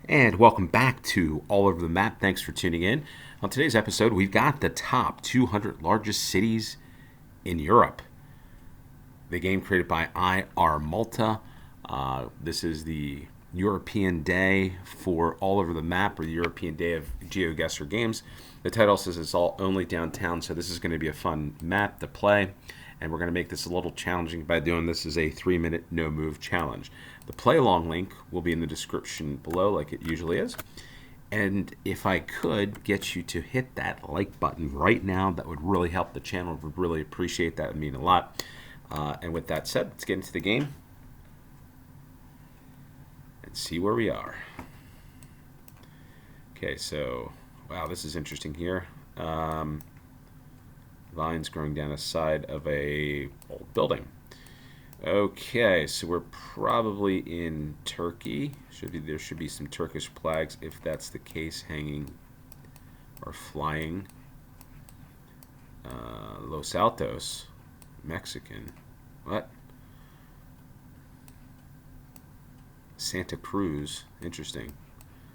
And welcome back to All Over the Map. Thanks for tuning in. On today's episode, we've got the top 200 largest cities in Europe. The game created by IR Malta. This is the European Day for All Over the Map, or the European Day of GeoGuessr games. The title says it's all only downtown, so this is going to be a fun map to play. And we're going to make this a little challenging by doing this as a 3-minute no-move challenge. The play-along link will be in the description below, like it usually is. And if I could get you to hit that like button right now, that would really help the channel. Would really appreciate that. It would mean a lot. And with that said, let's get into the game and see where we are. Okay, so, wow, this is interesting here. Vines growing down the side of a old building. Okay, so we're probably in Turkey. There should be some Turkish flags, if that's the case, hanging or flying. Los Altos, Mexican. What? Santa Cruz, interesting.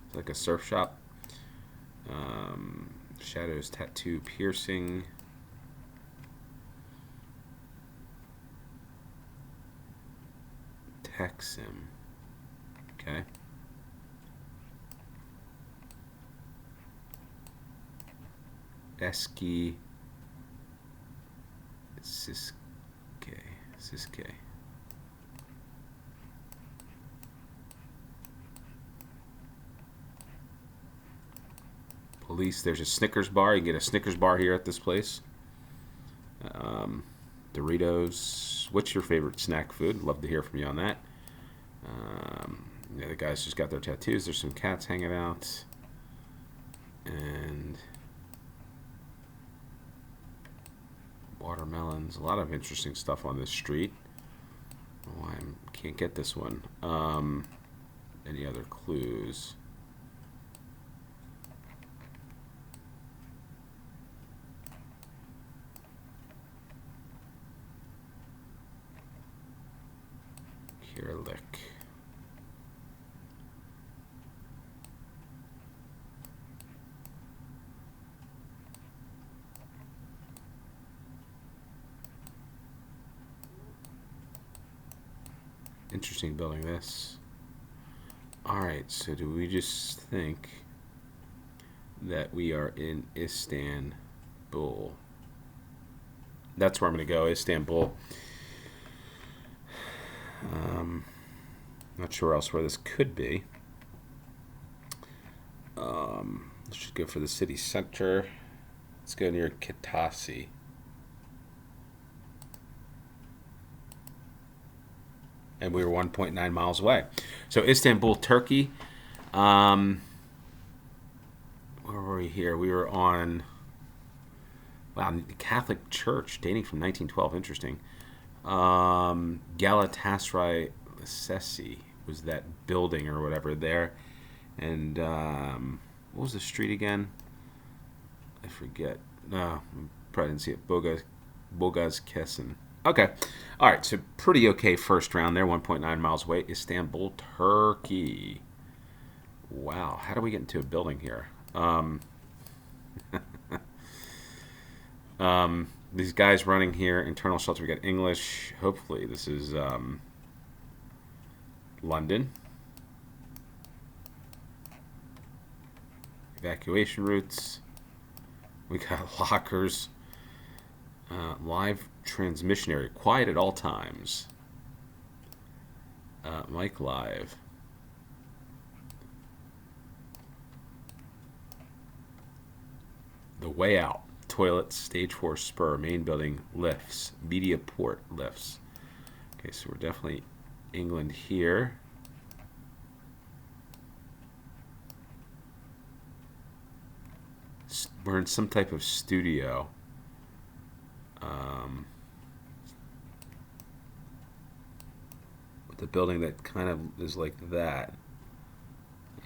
It's like a surf shop. Shadows, tattoo, piercing. Texim. Okay. Eski. Siske. Police. There's a Snickers bar. You can get a Snickers bar here at this place. Doritos. What's your favorite snack food? Love to hear from you on that. Yeah, the guys just got their tattoos. There's some cats hanging out. And watermelons. A lot of interesting stuff on this street. Oh, I can't get this one. Any other clues? Kirlik. Interesting building this. Alright, so do we just think that we are in Istanbul? That's where I'm going to go, Istanbul. Not sure else where this could be. Let's just go for the city center. Let's go near Kitasi. And we were 1.9 miles away. So Istanbul, Turkey. Where were we here? We were on, wow, the Catholic Church dating from 1912. Interesting. Galatasaray Lisesi was that building or whatever there. And what was the street again? I forget. No, probably didn't see it. Bogaz Kesin. Okay. All right. So pretty okay first round there. 1.9 miles away. Istanbul, Turkey. Wow. How do we get into a building here? These guys running here. Internal shelter. We got English. Hopefully this is London. Evacuation routes. We got lockers. Live transmission area. Quiet at all times. Mic live. The way out. Toilet, stage 4 spur, main building, lifts, media port lifts. Okay, so we're definitely England here. We're in some type of studio. With a building that kind of is like that.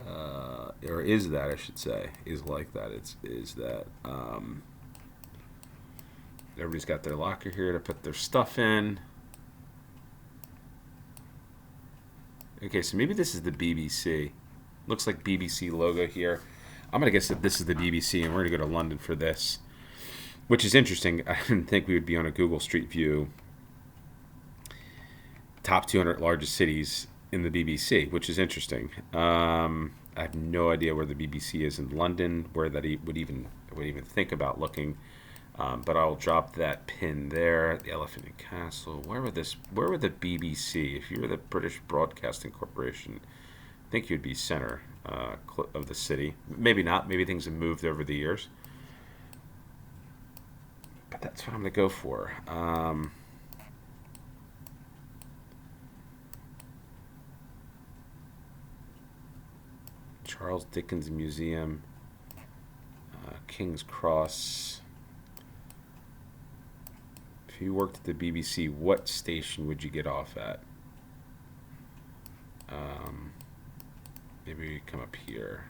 Or is that, I should say, is like that. Is that. Everybody's got their locker here to put their stuff in. Okay, so maybe this is the BBC. Looks like BBC logo here. I'm going to guess that this is the BBC, and we're going to go to London for this, which is interesting. I didn't think we would be on a Google Street View top 200 largest cities in the BBC, which is interesting. I have no idea where the BBC is in London, where that would even think about looking. But I'll drop that pin there. The Elephant and Castle. Where would the BBC? If you were the British Broadcasting Corporation, I think you'd be center of the city. Maybe not. Maybe things have moved over the years. But that's what I'm going to go for. Charles Dickens Museum, King's Cross. If you worked at the BBC, what station would you get off at? Maybe we come up here.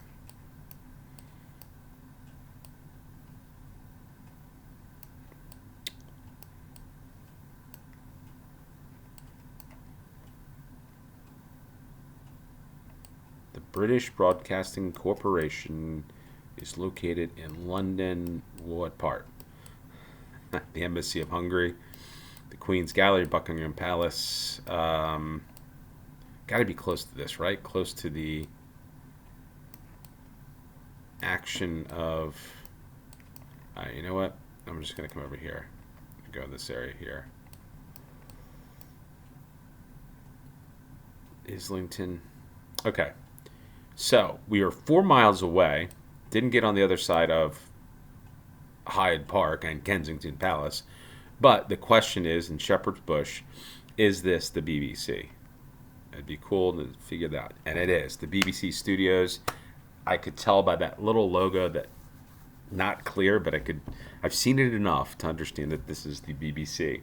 The British Broadcasting Corporation is located in London. What part? The Embassy of Hungary, the Queen's Gallery, Buckingham Palace. Got to be close to this, right? Close to the action of. You know what? I'm just going to come over here. Go in this area here. Islington. Okay. So we are 4 miles away. Didn't get on the other side of Hyde Park and Kensington Palace. But the question is, in Shepherd's Bush, is this the BBC? It'd be cool to figure that out. And it is. The BBC Studios. I could tell by that little logo that not clear, but I've seen it enough to understand that this is the BBC.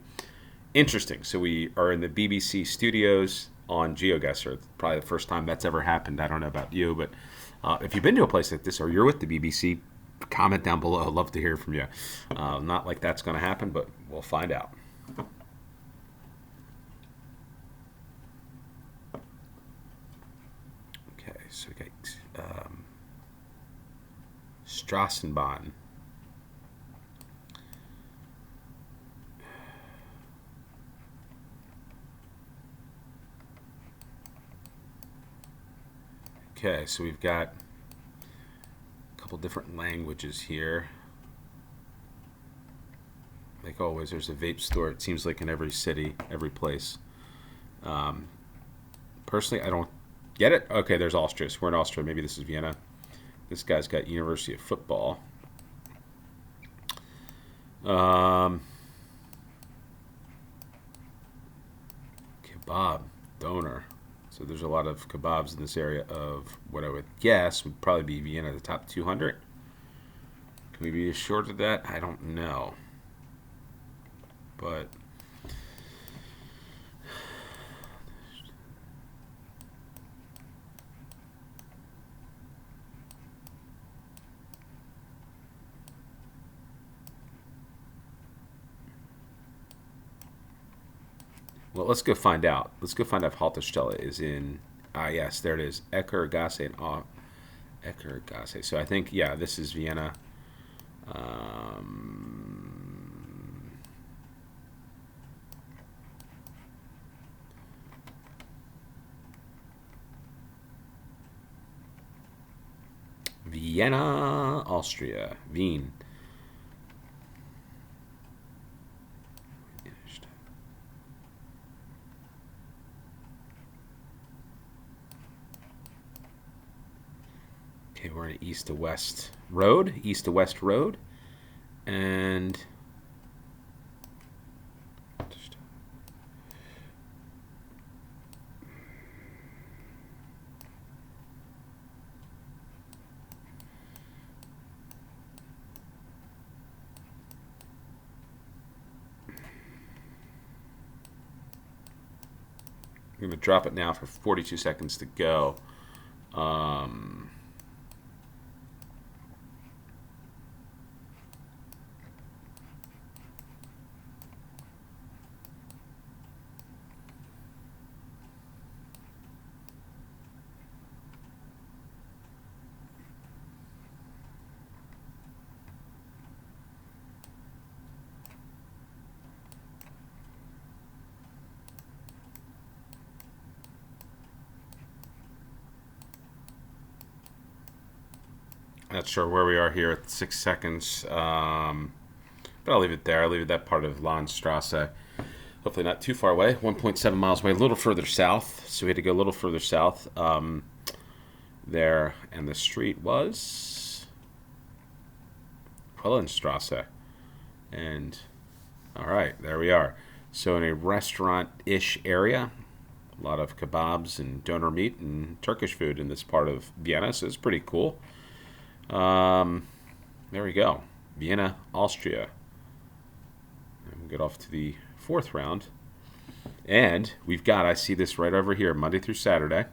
Interesting. So we are in the BBC Studios on GeoGuessr. It's probably the first time that's ever happened. I don't know about you, but if you've been to a place like this or you're with the BBC, comment down below. I'd love to hear from you. Not like that's going to happen, but we'll find out. Okay, so we got Strassenbahn. Okay, so we've got a couple different languages here. Like always, there's a vape store. It seems like in every city, every place. Personally, I don't get it. Okay, there's Austria. So we're in Austria. Maybe this is Vienna. This guy's got University of Football. Kebab, doner. So there's a lot of kebabs in this area of what I would guess would probably be Vienna, the top 200. Can we be assured of that? I don't know. But well, let's go find out. Let's go find out if Haltestelle is in. Yes, there it is. Eckergasse and Eckergasse. So I think, yeah, this is Vienna. Vienna, Austria. Wien. Okay, we're in east to west road, and I'm going to drop it now for 42 seconds to go. Not sure where we are here at 6 seconds, but I'll leave it there. I'll leave it that part of Landstrasse. Hopefully not too far away. 1.7 miles away, a little further south. So we had to go a little further south there, and the street was Quellenstrasse. And all right, there we are. So in a restaurant-ish area, a lot of kebabs and doner meat and Turkish food in this part of Vienna, so it's pretty cool. There we go. Vienna, Austria. And we'll get off to the fourth round. And we've got, I see this right over here, Monday through Saturday.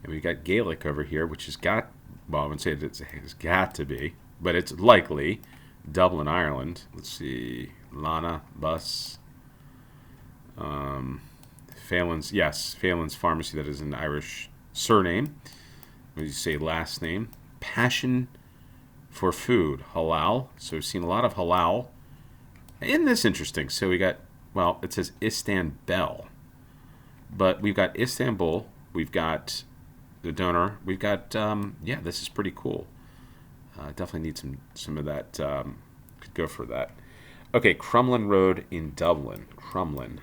And we've got Gaelic over here, which has got, well, I wouldn't say it's got to be, but it's likely Dublin, Ireland. Let's see. Lana, Bus. Phelan's, yes, Phelan's Pharmacy, that is an Irish surname. What do you say, last name? Passion for food, halal. So we've seen a lot of halal. Isn't this interesting? So we got, well, it says Istanbul. But we've got Istanbul. We've got the donor. We've got, yeah, this is pretty cool. Definitely need some of that. Could go for that. Okay, Crumlin Road in Dublin. Crumlin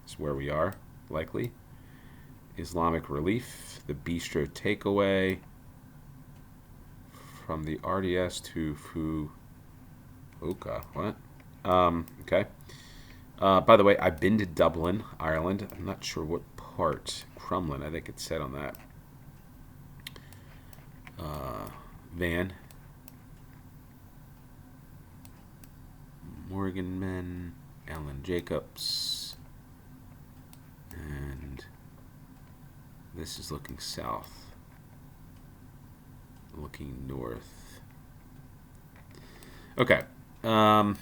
is where we are, likely. Islamic Relief, the Bistro Takeaway. From the RDS to Fukuoka. What? Okay. By the way, I've been to Dublin, Ireland. I'm not sure what part. Crumlin, I think it said on that. Van. Morgan Men. Alan Jacobs. And this is looking south. Looking north. Okay. Let's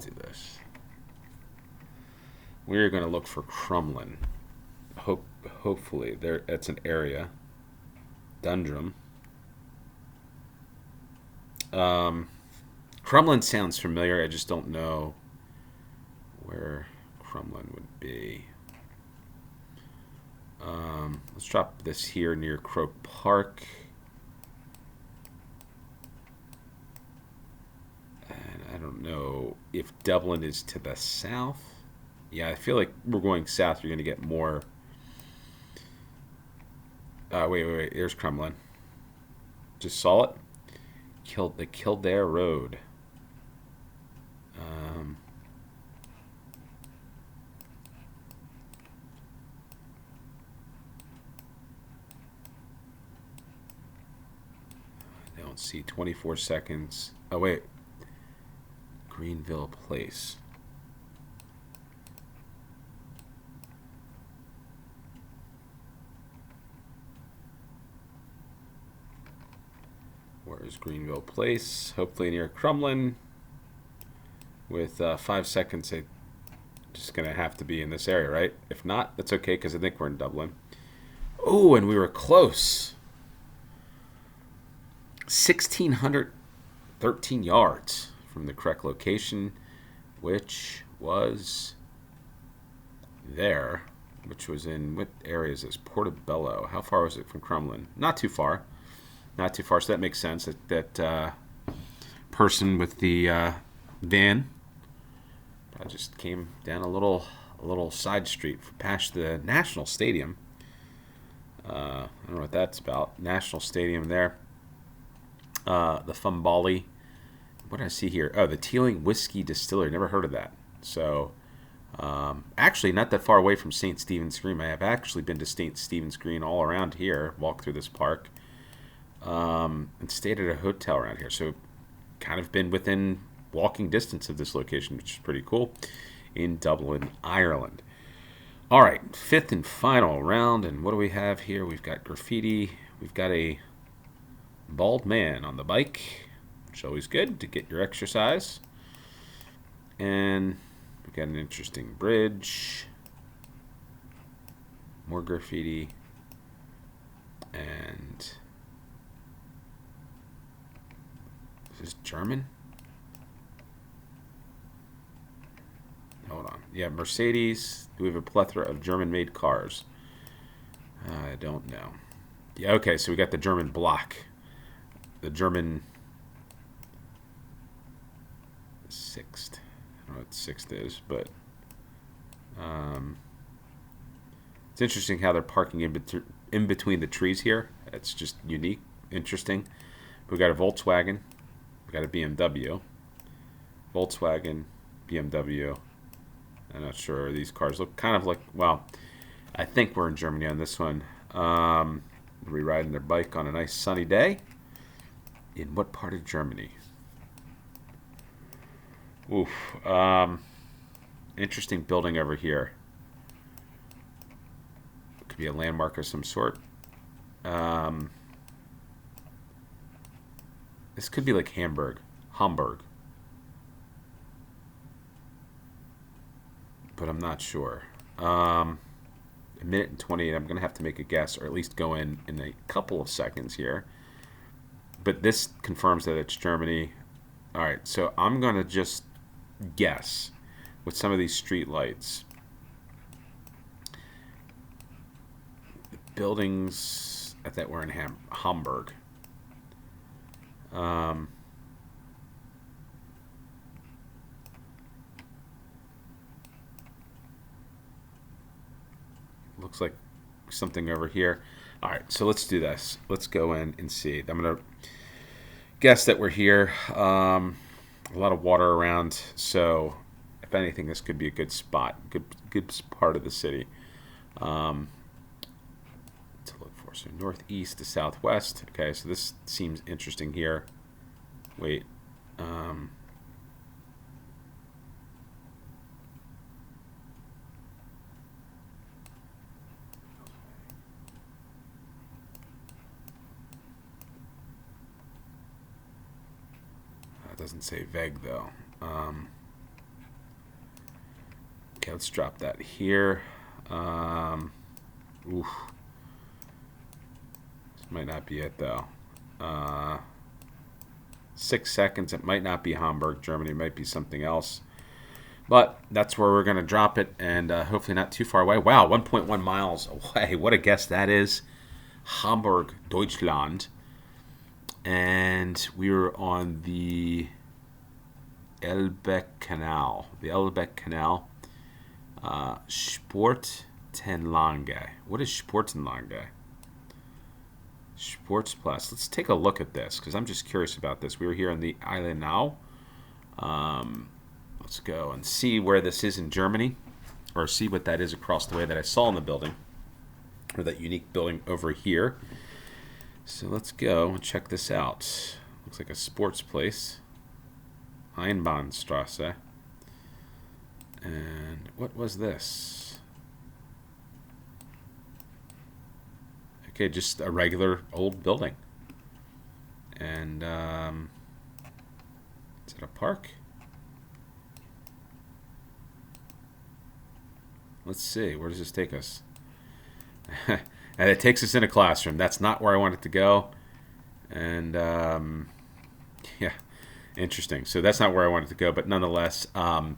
do this. We're going to look for Crumlin. Hopefully there. That's an area. Dundrum. Crumlin sounds familiar. I just don't know where Crumlin would be. Let's drop this here near Croke Park. And I don't know if Dublin is to the south. Yeah, I feel like we're going south. You're going to get more. Wait. There's Crumlin. Just saw it. The Kildare Road. I don't see 24 seconds. Oh, wait. Greenville Place. Where is Greenville Place? Hopefully near Crumlin. With 5 seconds, it's just going to have to be in this area, right? If not, that's okay because I think we're in Dublin. Oh, and we were close. 1,613 yards from the correct location, which was there, which was in, what area is this? Portobello. How far was it from Crumlin? Not too far. Not too far, so that makes sense. That person with the van just came down a little side street past the National Stadium. I don't know what that's about. National Stadium there. The Fumbali. What did I see here? Oh, the Teeling Whiskey Distillery. Never heard of that. So, actually, not that far away from St. Stephen's Green. I have actually been to St. Stephen's Green all around here. Walked through this park. And stayed at a hotel around here. So, kind of been within walking distance of this location, which is pretty cool, in Dublin, Ireland. All right, fifth and final round. And what do we have here? We've got graffiti. We've got a bald man on the bike, which is always good to get your exercise. And we've got an interesting bridge. More graffiti. And is this German? Hold on. Yeah, Mercedes. Do we have a plethora of German-made cars? I don't know. Yeah, okay, so we got the German block. The German Sixth. I don't know what Sixth is, but it's interesting how they're parking in between the trees here. It's just unique, interesting. We got a Volkswagen. We got a BMW. Volkswagen, BMW. I'm not sure. These cars look kind of like, well, I think we're in Germany on this one. We're riding their bike on a nice sunny day. In what part of Germany? Oof. Interesting building over here. Could be a landmark of some sort. This could be like Hamburg. But I'm not sure. A minute and 28. I'm going to have to make a guess, or at least go in a couple of seconds here. But this confirms that it's Germany. All right, so I'm going to just guess with some of these street lights. The buildings that were in Hamburg. Looks like something over here. All right, so let's do this. Let's go in and see. I'm going to guess that we're here. A lot of water around, so if anything, this could be a good spot, good part of the city to look for. So northeast to southwest. Okay, so this seems interesting here. Wait. Doesn't say Veg though. Okay, let's drop that here. Oof. This might not be it though. 6 seconds. It might not be Hamburg, Germany. It might be something else. But that's where we're going to drop it, and hopefully not too far away. Wow, 1.1 miles away. What a guess that is. Hamburg, Deutschland. And we were on the Elbe Canal. The Elbe Canal. Sportenlange. What is Sportenlange? Sportsplatz. Let's take a look at this, because I'm just curious about this. We were here on the island now. Let's go and see where this is in Germany, or see what that is across the way that I saw in the building, or that unique building over here. So let's go and check this out. Looks like a sports place. Einbahnstraße. And what was this? Okay, just a regular old building. And is it a park? Let's see. Where does this take us? And it takes us in a classroom. That's not where I want it to go. And yeah, interesting. So that's not where I want it to go. But nonetheless, some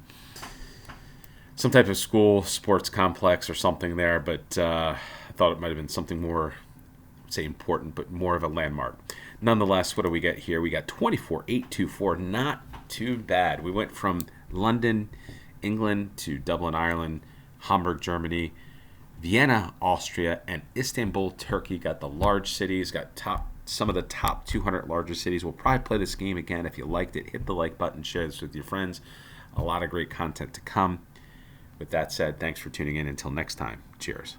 type of school sports complex or something there. But I thought it might have been something more, say important, but more of a landmark. Nonetheless, what do we get here? We got 24,824. Not too bad. We went from London, England, to Dublin, Ireland, Hamburg, Germany, Vienna, Austria, and Istanbul, Turkey. Got the large cities, got some of the top 200 largest cities. We'll probably play this game again. If you liked it, hit the like button, share this with your friends. A lot of great content to come. With that said, thanks for tuning in. Until next time, cheers.